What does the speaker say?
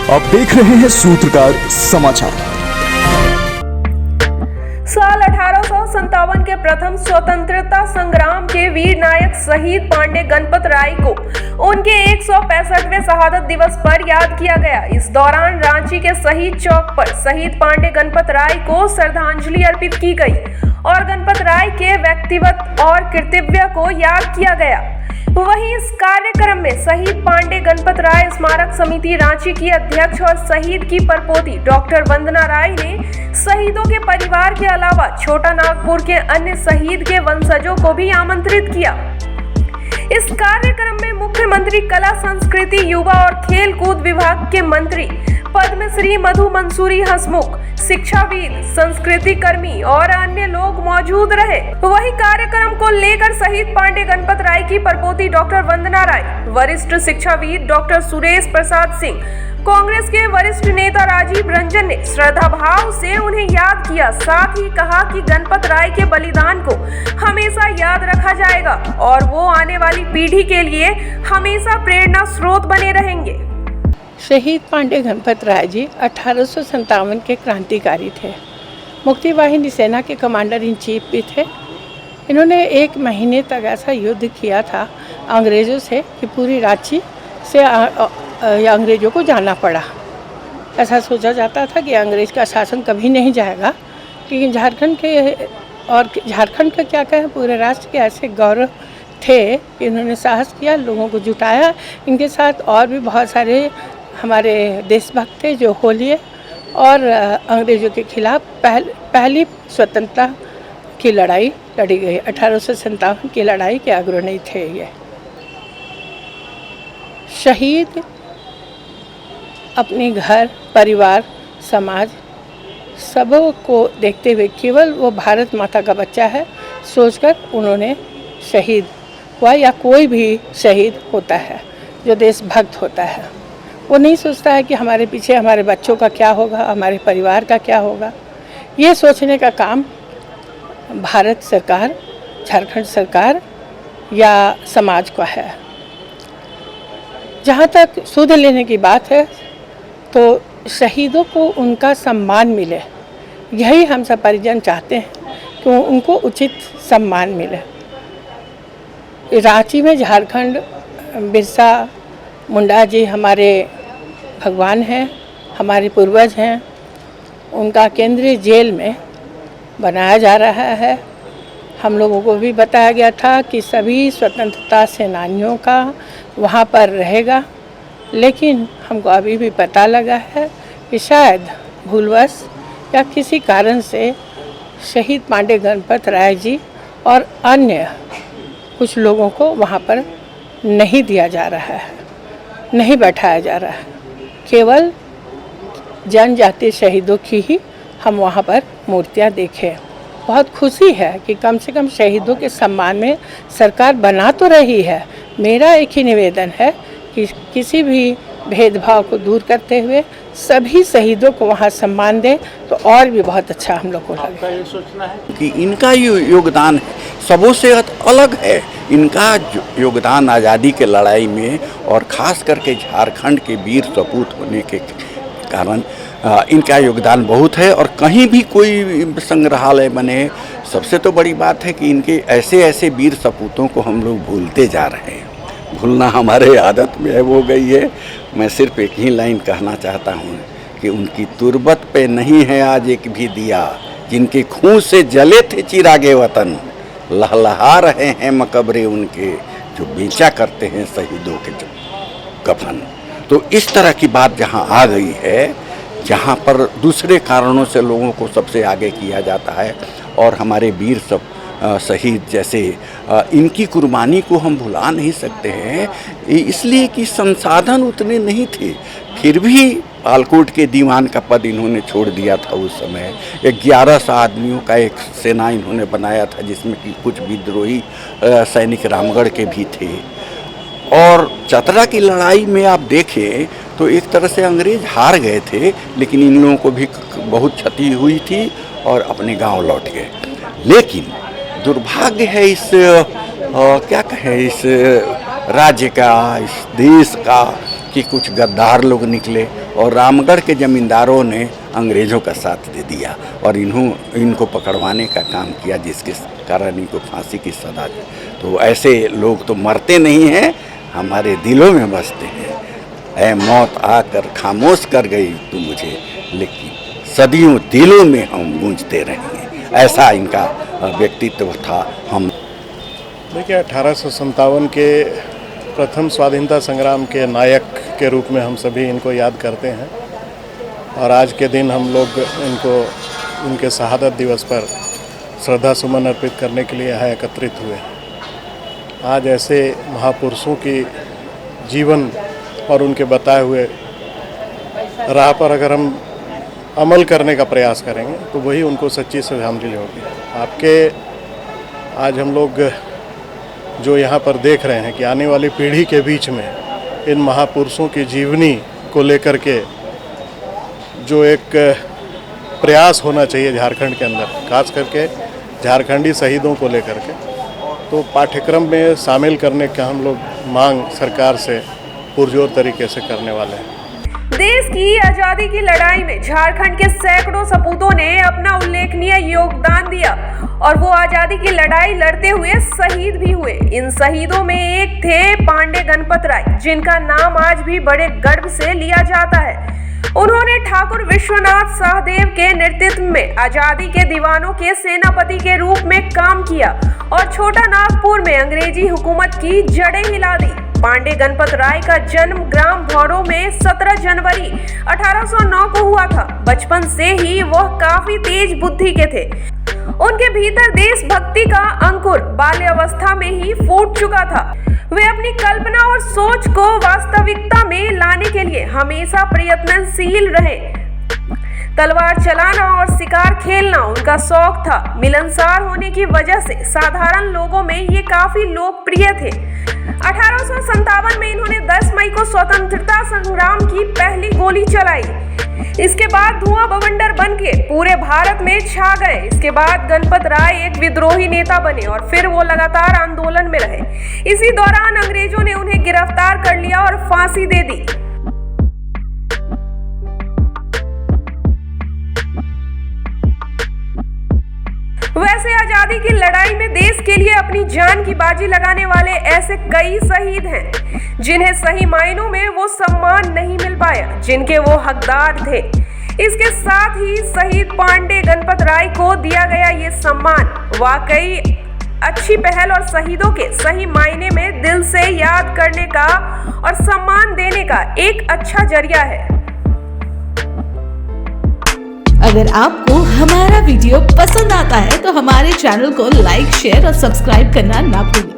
आप देख रहे हैं सूत्रकार समाचार। साल 1857 के प्रथम स्वतंत्रता संग्राम के वीर नायक शहीद पांडे गणपत राय को उनके 165वें शहादत दिवस पर याद किया गया। इस दौरान रांची के शहीद चौक पर शहीद पांडे गणपत राय को श्रद्धांजलि अर्पित की गई और गणपत राय के व्यक्तित्व और कर्तव्य को याद किया गया। वहीं इस कार्यक्रम में शहीद पांडे गणपत राय स्मारक समिति रांची की अध्यक्ष और शहीद की परपोती डॉक्टर वंदना राय ने शहीदों के परिवार के अलावा छोटा नागपुर के अन्य शहीद के वंशजों को भी आमंत्रित किया। इस कार्यक्रम में मुख्यमंत्री कला संस्कृति युवा और खेल कूद विभाग के मंत्री पद्मश्री मधु मंसूरी हंसमुख, शिक्षाविद, संस्कृति कर्मी और अन्य लोग मौजूद रहे। वही कार्यक्रम को लेकर शहीद पांडे गणपत राय की परपोती डॉक्टर वंदना राय, वरिष्ठ शिक्षाविद डॉक्टर सुरेश प्रसाद सिंह, कांग्रेस के वरिष्ठ नेता राजीव रंजन ने श्रद्धा भाव से उन्हें याद किया। साथ ही कहा कि गणपत राय के बलिदान को हमेशा याद रखा जाएगा और वो आने वाली पीढ़ी के लिए हमेशा प्रेरणा स्रोत बने रहेंगे। शहीद पांडे गणपत राय जी 1857 के क्रांतिकारी थे। मुक्ति वाहिनी सेना के कमांडर इन चीफ भी थे। इन्होंने 1 महीने तक ऐसा युद्ध किया था अंग्रेज़ों से कि पूरी रांची से अंग्रेज़ों को जाना पड़ा। ऐसा सोचा जाता था कि अंग्रेज़ का शासन कभी नहीं जाएगा, लेकिन झारखंड का क्या कहें, पूरे राष्ट्र के ऐसे गौरव थे कि इन्होंने साहस किया, लोगों को जुटाया। इनके साथ और भी बहुत सारे हमारे देशभक्त थे जो होलिये और अंग्रेज़ों के खिलाफ पहली स्वतंत्रता की लड़ाई लड़ी गई। 1857 की लड़ाई के अग्रणी थे ये शहीद। अपने घर, परिवार, समाज सबों को देखते हुए केवल वो भारत माता का बच्चा है सोचकर उन्होंने शहीद हुआ, या कोई भी शहीद होता है जो देशभक्त होता है, वो नहीं सोचता है कि हमारे पीछे हमारे बच्चों का क्या होगा, हमारे परिवार का क्या होगा। ये सोचने का काम भारत सरकार, झारखंड सरकार या समाज का है। जहाँ तक सुध लेने की बात है तो शहीदों को उनका सम्मान मिले, यही हम सब परिजन चाहते हैं कि उनको उचित सम्मान मिले। रांची में झारखंड बिरसा मुंडा जी हमारे भगवान हैं, हमारे पूर्वज हैं। उनका केंद्रीय जेल में बनाया जा रहा है। हम लोगों को भी बताया गया था कि सभी स्वतंत्रता सेनानियों का वहाँ पर रहेगा, लेकिन हमको अभी भी पता लगा है कि शायद भूलवश या किसी कारण से शहीद पांडे गणपत राय जी और अन्य कुछ लोगों को वहाँ पर नहीं दिया जा रहा है, नहीं बैठाया जा रहा है। केवल जनजातीय शहीदों की ही हम वहाँ पर मूर्तियाँ देखें। बहुत खुशी है कि कम से कम शहीदों के सम्मान में सरकार बना तो रही है। मेरा एक ही निवेदन है कि किसी भी भेदभाव को दूर करते हुए सभी शहीदों को वहाँ सम्मान दें तो और भी बहुत अच्छा हम लोग को लगेगा। ये सोचना है कि इनका योगदान सबों से अलग है। इनका योगदान आज़ादी के लड़ाई में और ख़ास करके झारखंड के वीर सपूत होने के कारण इनका योगदान बहुत है। और कहीं भी कोई संग्रहालय बने, सबसे तो बड़ी बात है कि इनके ऐसे ऐसे वीर सपूतों को हम लोग भूलते जा रहे हैं। भूलना हमारे आदत में हो गई है। मैं सिर्फ एक ही लाइन कहना चाहता हूँ कि उनकी तुरबत पे नहीं है आज एक भी दिया, जिनके खून से जले थे चिरागे वतन, लहलहा रहे हैं मकबरे उनके, जो बेचा करते हैं शहीदों के कफन। तो इस तरह की बात जहाँ आ गई है, जहाँ पर दूसरे कारणों से लोगों को सबसे आगे किया जाता है और हमारे वीर सब शहीद जैसे इनकी कुर्बानी को हम भुला नहीं सकते हैं, इसलिए कि संसाधन उतने नहीं थे। फिर भी पालकोट के दीवान का पद इन्होंने छोड़ दिया था। उस समय 1100 आदमियों का एक सेना इन्होंने बनाया था, जिसमें कि कुछ विद्रोही सैनिक रामगढ़ के भी थे। और चतरा की लड़ाई में आप देखें तो एक तरह से अंग्रेज हार गए थे, लेकिन इन लोगों को भी बहुत क्षति हुई थी और अपने गांव लौट गए। लेकिन दुर्भाग्य है इस क्या कहें, इस राज्य का, इस देश का, कि कुछ गद्दार लोग निकले और रामगढ़ के ज़मींदारों ने अंग्रेज़ों का साथ दे दिया और इनको पकड़वाने का काम किया, जिसके कारण इनको फांसी की सजा दी। तो ऐसे लोग तो मरते नहीं हैं, हमारे दिलों में बसते हैं। ऐ मौत आकर खामोश कर गई तू मुझे, लेकिन सदियों दिलों में हम गूंजते रहेंगे। ऐसा इनका व्यक्तित्व था। हम देखिए 1857 के प्रथम स्वाधीनता संग्राम के नायक के रूप में हम सभी इनको याद करते हैं और आज के दिन हम लोग इनको उनके शहादत दिवस पर श्रद्धा सुमन अर्पित करने के लिए यहाँ एकत्रित हुए। आज ऐसे महापुरुषों की जीवन और उनके बताए हुए राह पर अगर हम अमल करने का प्रयास करेंगे तो वही उनको सच्ची श्रद्धांजलि होगी। आपके आज हम लोग जो यहाँ पर देख रहे हैं कि आने वाली पीढ़ी के बीच में इन महापुरुषों की जीवनी को लेकर के जो एक प्रयास होना चाहिए झारखंड के अंदर, खास करके झारखंडी शहीदों को लेकर के, तो पाठ्यक्रम में शामिल करने का हम लोग मांग सरकार से पुरजोर तरीके से करने वाले हैं। देश की आजादी की लड़ाई में झारखंड के सैकड़ों सपूतों ने अपना उल्लेखनीय योगदान दिया और वो आजादी की लड़ाई लड़ते हुए शहीद भी हुए। इन शहीदों में एक थे पांडे गणपत राय, जिनका नाम आज भी बड़े गर्व से लिया जाता है। उन्होंने ठाकुर विश्वनाथ सहदेव के नेतृत्व में आजादी के दीवानों के सेनापति के रूप में काम किया और छोटा नागपुर में अंग्रेजी हुकूमत की जड़ें हिला दी। पांडे गणपत राय का जन्म ग्राम भौरों में 17 जनवरी 1809 को हुआ था। बचपन से ही वह काफी तेज बुद्धि के थे। उनके भीतर देशभक्ति का अंकुर बाल्यावस्था में ही फूट चुका था। वे अपनी कल्पना और सोच को वास्तविकता में लाने के लिए हमेशा प्रयत्नशील रहे। तलवार चलाना और शिकार खेलना उनका शौक था। मिलनसार होने की वजह से साधारण लोगों में ये काफी लोकप्रिय थे। 1857 में इन्होंने 10 मई को स्वतंत्रता संग्राम की पहली गोली चलाई। इसके बाद धुआं बवंडर बनके पूरे भारत में छा गए। इसके बाद गणपत राय एक विद्रोही नेता बने और फिर वो लगातार आंदोलन में रहे। इसी दौरान अंग्रेजों ने उन्हें गिरफ्तार कर लिया और फांसी दे दी। वैसे आजादी की लड़ाई में देश के लिए अपनी जान की बाजी लगाने वाले ऐसे कई शहीद हैं जिन्हें सही मायनों में वो सम्मान नहीं मिल पाया जिनके वो हकदार थे। इसके साथ ही शहीद पांडे गणपत राय को दिया गया ये सम्मान वाकई अच्छी पहल और शहीदों के सही मायने में दिल से याद करने का और सम्मान देने का एक अच्छा जरिया है। अगर आपको हमारा वीडियो पसंद आता है तो हमारे चैनल को लाइक, शेयर और सब्सक्राइब करना ना भूलें।